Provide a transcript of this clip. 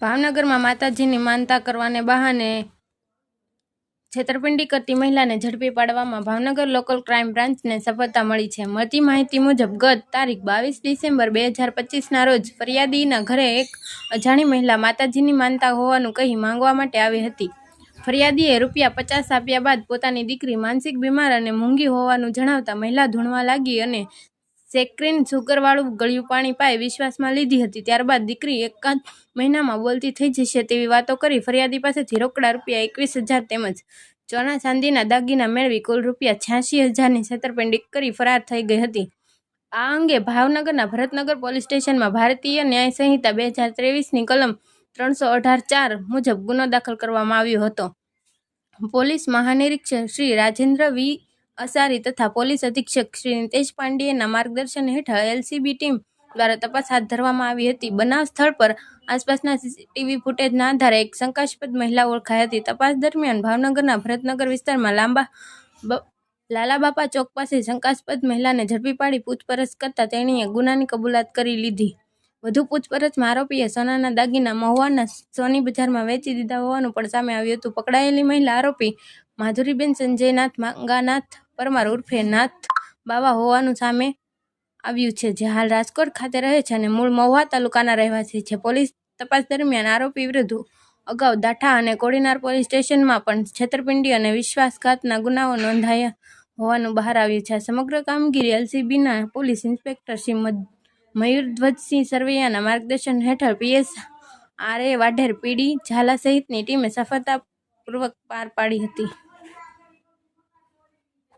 ભાવનગરમાં માતાજીની માનતા કરવાને બહાને છેતરપિંડી કરતી મહિલાને ઝડપી પાડવામાં ભાવનગર લોકલ ક્રાઇમ બ્રાન્ચને સફળતા મળી છે. મળતી માહિતી મુજબ ગત તારીખ 22 ડિસેમ્બર 2025ના રોજ ફરિયાદીના ઘરે એક અજાણી મહિલા માતાજીની માનતા હોવાનું કહી માંગવા માટે આવી હતી. ફરિયાદીએ ₹50 આપ્યા બાદ પોતાની દીકરી માનસિક બીમાર અને મૂંગી હોવાનું જણાવતા મહિલા ધૂણવા લાગી અને સેક્રીન સુગરવાળું ગળ્યું પાણી પાઈ વિશ્વાસમાં લીધી હતી. ત્યારબાદ દીકરી એકાદ મહિનામાં બોલતી થઈ જશે તેવી વાતો કરી ફરિયાદી પાસેથી રોકડા ₹21,000 તેમજ સોના ચાંદીના દાગીના મેળવી કુલ ₹86,000ની છેતરપિંડી કરી ફરાર થઈ ગઈ હતી. આ અંગે ભાવનગરના ભરતનગર પોલીસ સ્ટેશનમાં ભારતીય ન્યાય સંહિતા 2023ની કલમ 318(4) મુજબ ગુનો દાખલ કરવામાં આવ્યો હતો. પોલીસ મહાનિરીક્ષક શ્રી રાજેન્દ્ર વી. અસારી તથા પોલીસ અધિક્ષક શ્રી નિતેશ પાંડેયના માર્ગદર્શન હેઠળ એલસીબી ટીમ દ્વારા તપાસ હાથ ધરવામાં આવી હતી. બનાવ સ્થળ પર આસપાસના સીસીટીવી ફૂટેજના આધારે એક શંકાસ્પદ મહિલા ઓળખાઈ હતી. તપાસ દરમિયાન ભાવનગરના ભરતનગર વિસ્તારમાં લાલાબાપા ચોક પાસે શંકાસ્પદ મહિલાને ઝડપી પાડી પૂછપરછ કરતા તેણીએ ગુનાની કબૂલાત કરી લીધી. વધુ પૂછપરછમાં આરોપીએ સોનાના દાગીના મહુવાના સોની બજારમાં વેચી દીધા હોવાનું પણ સામે આવ્યું હતું. પકડાયેલી મહિલા આરોપી માધુરીબેન સંજયનાથ માંગાનાથ પરમાર ઉર્ફે નાથ બાવા હોવાનું સામે આવ્યું છે, જે હાલ રાજકોટ ખાતે રહે છે અને મૂળ મહુવા તાલુકાના રહેવાસી છે. પોલીસ તપાસ દરમિયાન આરોપી વિરુદ્ધ અગાઉ દાઠા અને કોડીનાર પોલીસ સ્ટેશનમાં પણ છેતરપિંડી અને વિશ્વાસઘાતના ગુનાઓ નોંધાયા હોવાનું બહાર આવ્યું છે. આ સમગ્ર કામગીરી એલસીબીના પોલીસ ઇન્સ્પેક્ટર શ્રી મયુરધ્વજસિંહ સરવૈયાના માર્ગદર્શન હેઠળ પીએસ આર. એ. વાઢેર, પીડી ઝાલા સહિતની ટીમે સફળતાપૂર્વક પાર પાડી હતી.